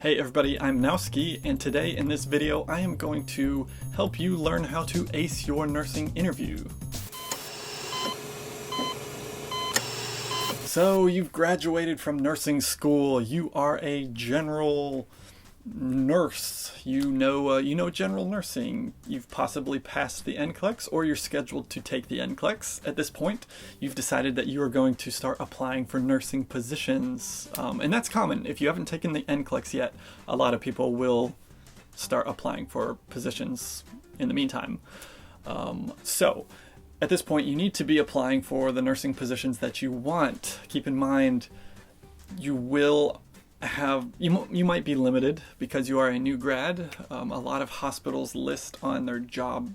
Hey everybody, I'm NOWSKI, and today in this video I am going to help you learn how to ace your nursing interview. So you've graduated from nursing school, you are a general nurse, you know general nursing, you've possibly passed the NCLEX or you're scheduled to take the NCLEX. At this point, you've decided that you are going to start applying for nursing positions, and that's common. If you haven't taken the NCLEX yet, a lot of people will start applying for positions in the meantime. So at this point, you need to be applying for the nursing positions that you want. Keep in mind, you might be limited because you are a new grad. A lot of hospitals list on their job,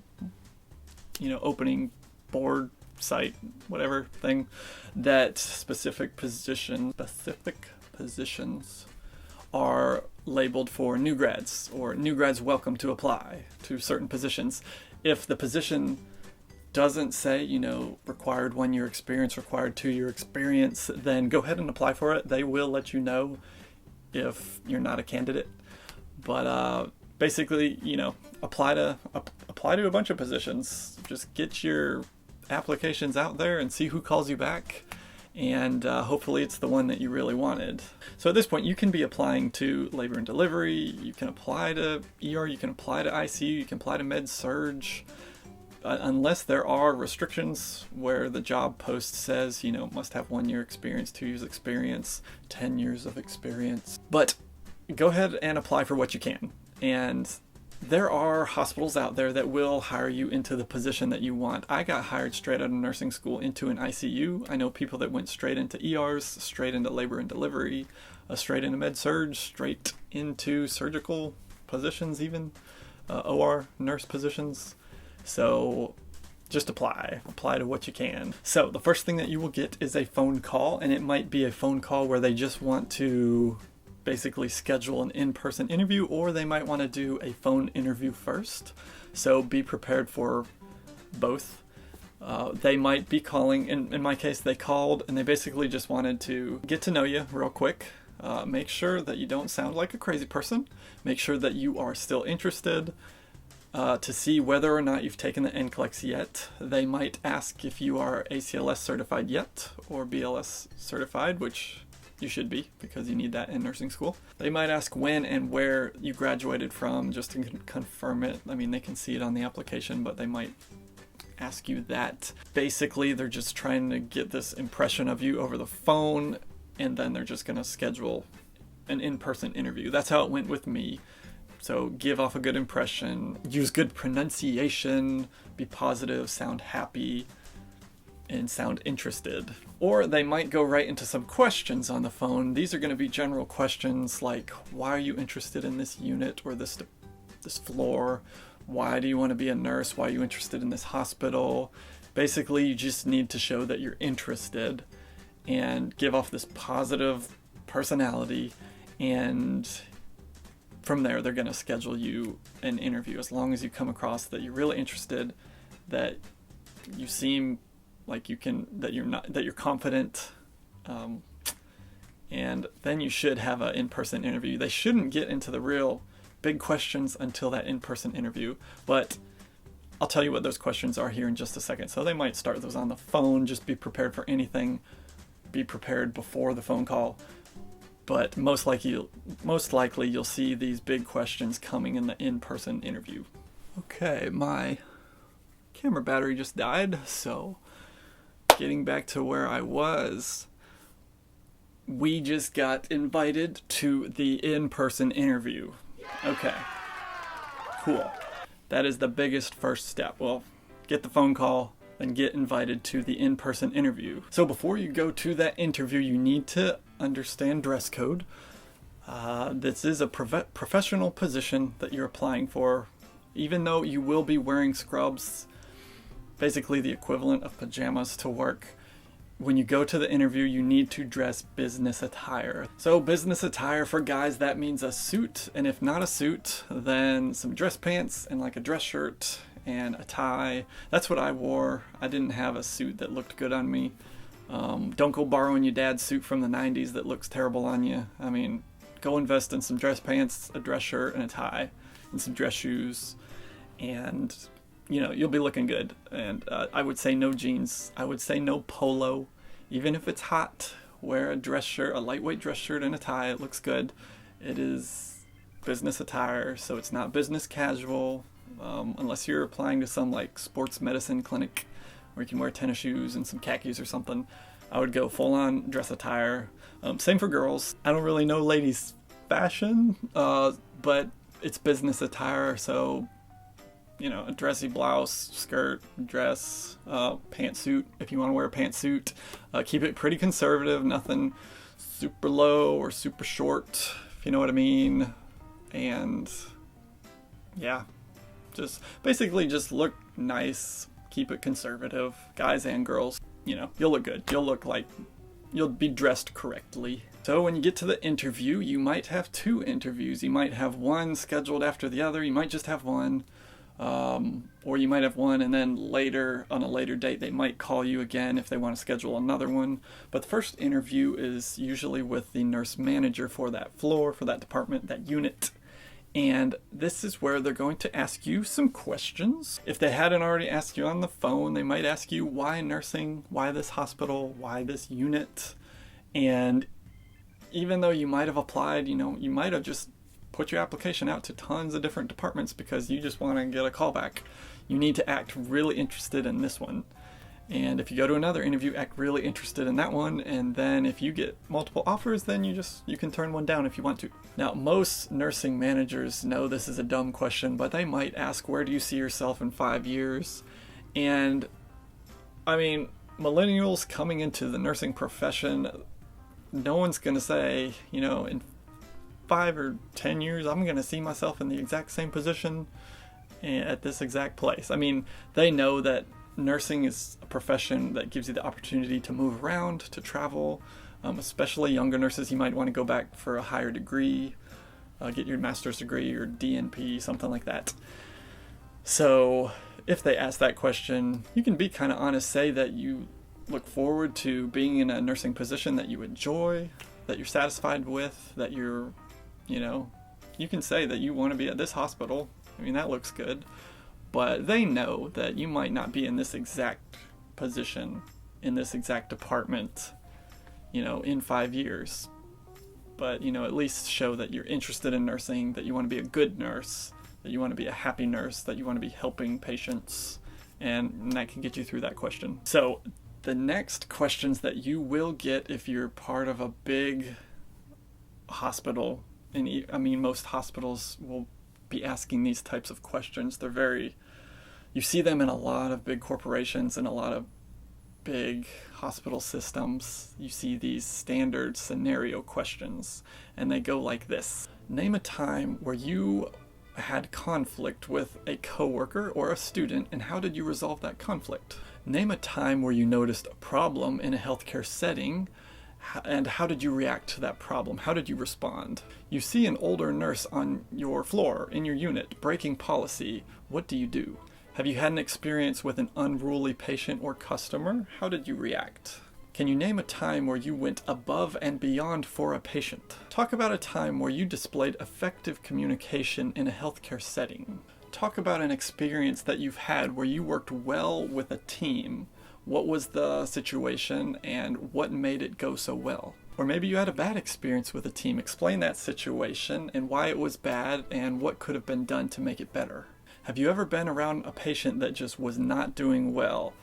opening board site, whatever thing, that specific positions are labeled for new grads, or new grads welcome to apply to certain positions. If the position doesn't say, required 1 year experience, required 2 year experience, then go ahead and apply for it. They will let you know if you're not a candidate. But basically, apply to a bunch of positions. Just get your applications out there and see who calls you back, and hopefully it's the one that you really wanted. So at this point, you can be applying to labor and delivery, you can apply to ER, you can apply to ICU, you can apply to med surge. Unless there are restrictions where the job post says, must have 1 year experience, 2 years experience, 10 years of experience. But go ahead and apply for what you can. And there are hospitals out there that will hire you into the position that you want. I got hired straight out of nursing school into an ICU. I know people that went straight into ERs, straight into labor and delivery, straight into med surge, straight into surgical positions even, OR nurse positions. So just apply to what you can. So the first thing that you will get is a phone call, and it might be a phone call where they just want to basically schedule an in-person interview, or they might want to do a phone interview first. So be prepared for both. They might be calling, in my case they called and they basically just wanted to get to know you real quick. Make sure that you don't sound like a crazy person. Make sure that you are still interested. To see whether or not you've taken the NCLEX yet. They might ask if you are ACLS certified yet, or BLS certified, which you should be because you need that in nursing school. They might ask when and where you graduated from, just to confirm it. I mean, they can see it on the application, but they might ask you that. Basically, they're just trying to get this impression of you over the phone, and then they're just going to schedule an in-person interview. That's how it went with me. So give off a good impression, use good pronunciation, be positive, sound happy, and sound interested. Or they might go right into some questions on the phone. These are going to be general questions like, why are you interested in this unit or this floor? Why do you want to be a nurse? Why are you interested in this hospital? Basically, you just need to show that you're interested and give off this positive personality, and from there, they're going to schedule you an interview. As long as you come across that you're really interested, that you seem like that you're confident, and then you should have an in-person interview. They shouldn't get into the real big questions until that in-person interview, but I'll tell you what those questions are here in just a second. So they might start those on the phone. Just be prepared for anything. Be prepared before the phone call. But most likely you'll see these big questions coming in the in-person interview. Okay, my camera battery just died, so getting back to where I was, we just got invited to the in-person interview. Okay, cool. That is the biggest first step. Well, get the phone call, then get invited to the in-person interview. So before you go to that interview, you need to understand dress code. This is a professional position that you're applying for. Even though you will be wearing scrubs, basically the equivalent of pajamas to work, when you go to the interview, you need to dress business attire. So business attire for guys, that means a suit, and if not a suit, then some dress pants and like a dress shirt and a tie. That's what I wore. I didn't have a suit that looked good on me. Don't go borrowing your dad's suit from the 90s that looks terrible on you. I mean, go invest in some dress pants, a dress shirt, and a tie, and some dress shoes, and you'll be looking good. And I would say no jeans. I would say no polo. Even if it's hot, wear a dress shirt, a lightweight dress shirt and a tie. It looks good. It is business attire, so it's not business casual, unless you're applying to some like sports medicine clinic where you can wear tennis shoes and some khakis or something. I would go full on dress attire. Same for girls. I don't really know ladies' fashion, but it's business attire, so a dressy blouse, skirt, dress, pantsuit if you want to wear a pantsuit. Keep it pretty conservative, nothing super low or super short, if you know what I mean. And yeah, just basically just look nice, keep it conservative, guys and girls. You'll look good. You'll look like you'll be dressed correctly. So when you get to the interview, you might have 2 interviews. You might have one scheduled after the other. You might just have one. Or you might have one and then later, on a later date, they might call you again if they want to schedule another one. But the first interview is usually with the nurse manager for that floor, for that department, that unit. And this is where they're going to ask you some questions. If they hadn't already asked you on the phone, they might ask you why nursing, why this hospital, why this unit. And even though you might have applied, you might have just put your application out to tons of different departments because you just want to get a call back. You need to act really interested in this one. And if you go to another interview, act really interested in that one. And then if you get multiple offers, then you can turn one down if you want to. Now, most nursing managers know this is a dumb question, but they might ask, where do you see yourself in 5 years? And I mean, millennials coming into the nursing profession, no one's going to say, in 5 or 10 years, I'm going to see myself in the exact same position at this exact place. I mean, they know that nursing is a profession that gives you the opportunity to move around, to travel, especially younger nurses. You might want to go back for a higher degree, get your master's degree or DNP, something like that. So if they ask that question, you can be kind of honest, say that you look forward to being in a nursing position that you enjoy, that you're satisfied with, that you're you can say that you want to be at this hospital. I mean, that looks good. But they know that you might not be in this exact position, in this exact department, in 5 years. But, at least show that you're interested in nursing, that you want to be a good nurse, that you want to be a happy nurse, that you want to be helping patients, and that can get you through that question. So the next questions that you will get if you're part of a big hospital, and most hospitals will be asking these types of questions. You see them in a lot of big corporations and a lot of big hospital systems. You see these standard scenario questions, and they go like this. Name a time where you had conflict with a coworker or a student, and how did you resolve that conflict? Name a time where you noticed a problem in a healthcare setting, and how did you react to that problem? How did you respond? You see an older nurse on your floor, in your unit, breaking policy. What do you do? Have you had an experience with an unruly patient or customer? How did you react? Can you name a time where you went above and beyond for a patient? Talk about a time where you displayed effective communication in a healthcare setting. Talk about an experience that you've had where you worked well with a team. What was the situation and what made it go so well? Or maybe you had a bad experience with a team. Explain that situation and why it was bad and what could have been done to make it better. Have you ever been around a patient that just was not doing well?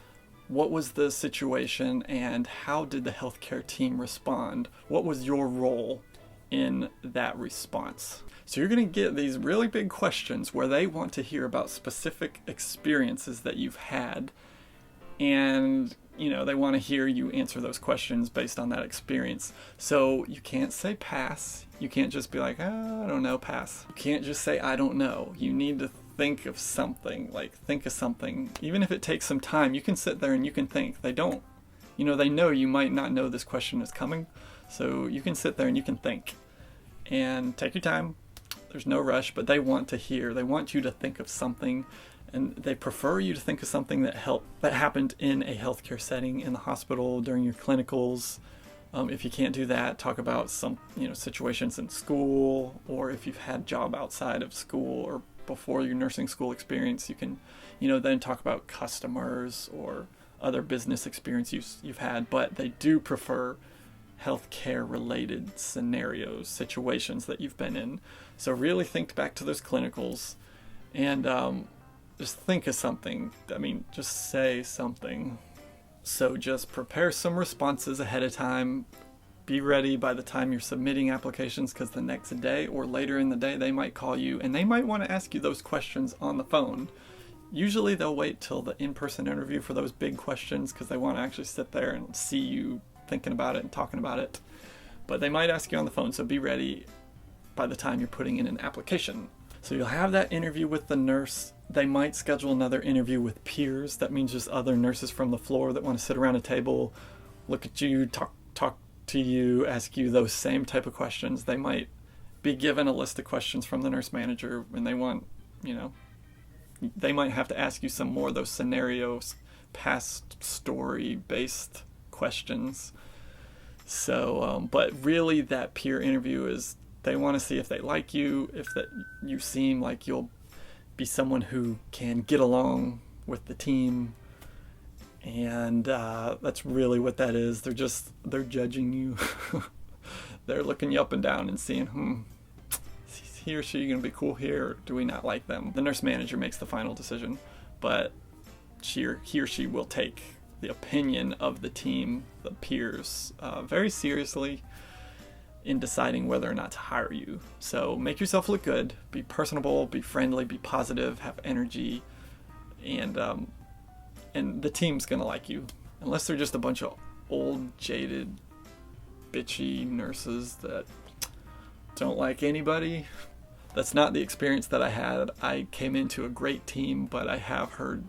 What was the situation and how did the healthcare team respond? What was your role in that response? So you're going to get these really big questions where they want to hear about specific experiences that you've had, and they want to hear you answer those questions based on that experience. So you can't say pass. You can't just be like, oh, I don't know, pass. You can't just say I don't know. You need to think of something, even if it takes some time. You can sit there and you can think. They don't, they know you might not know this question is coming, so you can sit there and you can think and take your time. There's no rush, but they want you to think of something, and they prefer you to think of something that happened in a healthcare setting, in the hospital, during your clinicals, If you can't do that, talk about some, situations in school, or if you've had job outside of school or before your nursing school experience, you can, then talk about customers or other business experience you've had. But they do prefer healthcare related scenarios, situations that you've been in. So really think back to those clinicals and just think of something. Just say something. So just prepare some responses ahead of time. Be ready by the time you're submitting applications, because the next day or later in the day they might call you and they might want to ask you those questions on the phone. Usually they'll wait till the in-person interview for those big questions because they want to actually sit there and see you thinking about it and talking about it. But they might ask you on the phone, so be ready by the time you're putting in an application. So you'll have that interview with the nurse. They might schedule another interview with peers. That means just other nurses from the floor that want to sit around a table, look at you, talk to you, ask you those same type of questions. They might be given a list of questions from the nurse manager and they want, they might have to ask you some more of those scenarios, past story based questions. So, but really that peer interview is, they want to see if they like you, if that you seem like you'll be someone who can get along with the team. And that's really what that is. They're judging you. They're looking you up and down and seeing, is he or she going to be cool here, or do we not like them? The nurse manager makes the final decision, but he or she will take the opinion of the team, the peers, very seriously in deciding whether or not to hire you. So make yourself look good, be personable, be friendly, be positive, have energy, and the team's gonna like you. Unless they're just a bunch of old, jaded, bitchy nurses that don't like anybody. That's not the experience that I had. I came into a great team, but I have heard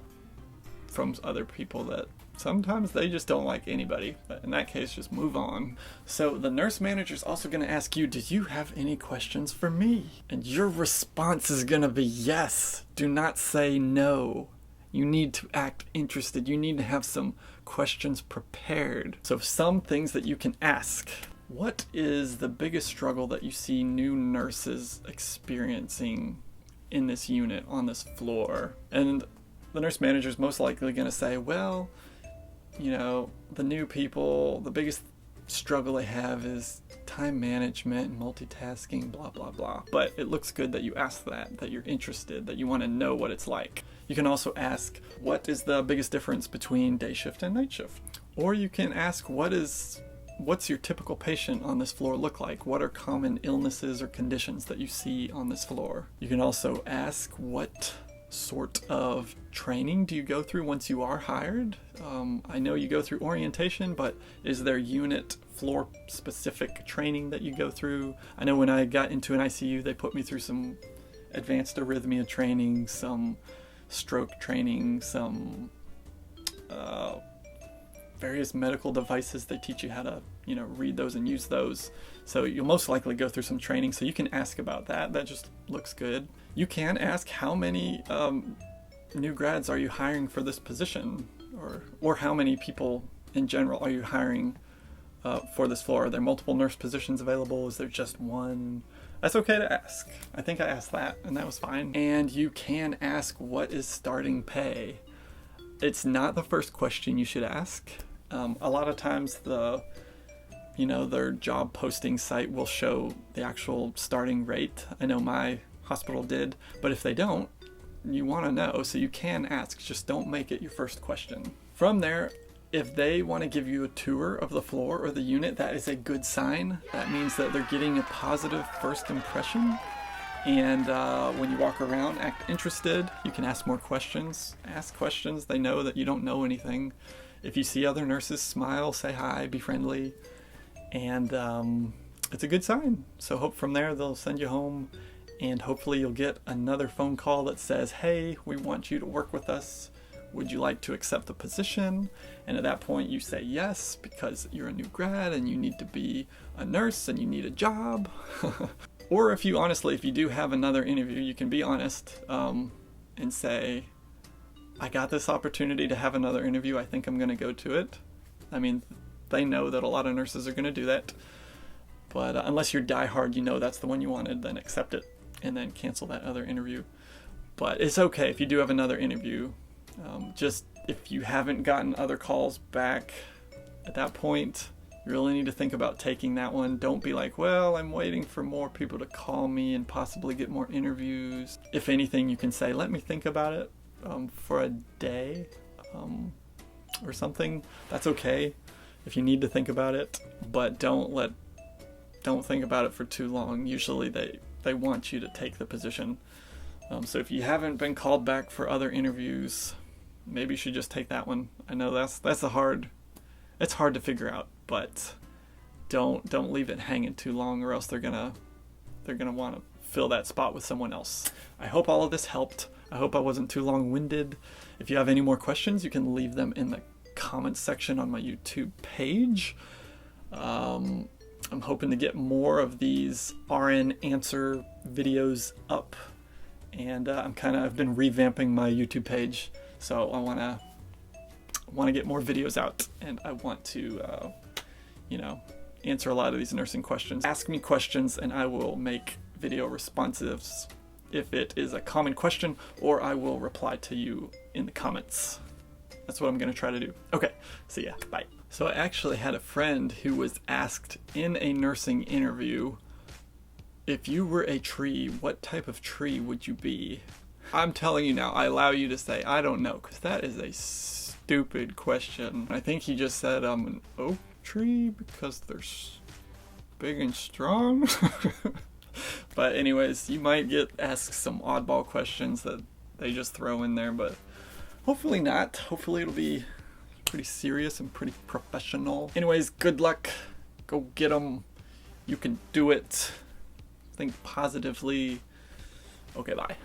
from other people that sometimes they just don't like anybody. But in that case, just move on. So the nurse manager is also going to ask you, do you have any questions for me? And your response is going to be yes. Do not say no. You need to act interested. You need to have some questions prepared. So some things that you can ask. What is the biggest struggle that you see new nurses experiencing in this unit, on this floor? And the nurse manager is most likely going to say, well, the new people, the biggest struggle they have is time management and multitasking, blah, blah, blah. But it looks good that you ask that you're interested, that you want to know what it's like. You can also ask, what is the biggest difference between day shift and night shift? Or you can ask, what's your typical patient on this floor look like? What are common illnesses or conditions that you see on this floor? You can also ask, what sort of training do you go through once you are hired? I know you go through orientation, but is there unit floor specific training that you go through? I know when I got into an ICU, they put me through some advanced arrhythmia training, some stroke training, some various medical devices. They teach you how to, read those and use those. So you'll most likely go through some training. So you can ask about that. That just looks good. You can ask, how many new grads are you hiring for this position? Or how many people in general are you hiring for this floor? Are there multiple nurse positions available? Is there just one? That's okay to ask. I think I asked that, and that was fine. And you can ask, what is starting pay? It's not the first question you should ask. A lot of times their job posting site will show the actual starting rate. I know my hospital did, but if they don't, you want to know, so you can ask. Just don't make it your first question. From there, if they want to give you a tour of the floor or the unit, that is a good sign. That means that they're getting a positive first impression. And when you walk around, act interested. You can ask more questions. Ask questions. They know that you don't know anything. If you see other nurses, smile, say hi, be friendly. And it's a good sign. So from there, they'll send you home. And hopefully you'll get another phone call that says, hey, we want you to work with us. Would you like to accept the position? And at that point you say yes, because you're a new grad and you need to be a nurse and you need a job. Or if you do have another interview, you can be honest and say, I got this opportunity to have another interview. I think I'm going to go to it. I mean, they know that a lot of nurses are going to do that. But unless you're diehard, you know that's the one you wanted, then accept it and then cancel that other interview. But it's okay if you do have another interview. Just if you haven't gotten other calls back at that point, you really need to think about taking that one. Don't be like, well, I'm waiting for more people to call me and possibly get more interviews. If anything, you can say, let me think about it for a day or something. That's okay if you need to think about it, but don't think about it for too long. Usually they want you to take the position. So if you haven't been called back for other interviews, maybe you should just take that one. I know it's hard to figure out, but don't leave it hanging too long, or else they're gonna want to fill that spot with someone else. I hope all of this helped. I hope I wasn't too long-winded. If you have any more questions, you can leave them in the comments section on my YouTube page. I'm hoping to get more of these RN answer videos up, and I've been revamping my YouTube page, so I want to get more videos out, and I want to answer a lot of these nursing questions. Ask me questions and I will make video responses if it is a common question, or I will reply to you in the comments. That's what I'm going to try to do. Okay, see ya. Bye. So I actually had a friend who was asked in a nursing interview, if you were a tree, what type of tree would you be? I'm telling you now, I allow you to say, I don't know, because that is a stupid question. I think he just said I'm an oak tree because they're big and strong. But anyways, you might get asked some oddball questions that they just throw in there, but hopefully not. Hopefully it'll be pretty serious and pretty professional. Anyways, good luck. Go get them. You can do it. Think positively. Okay, bye.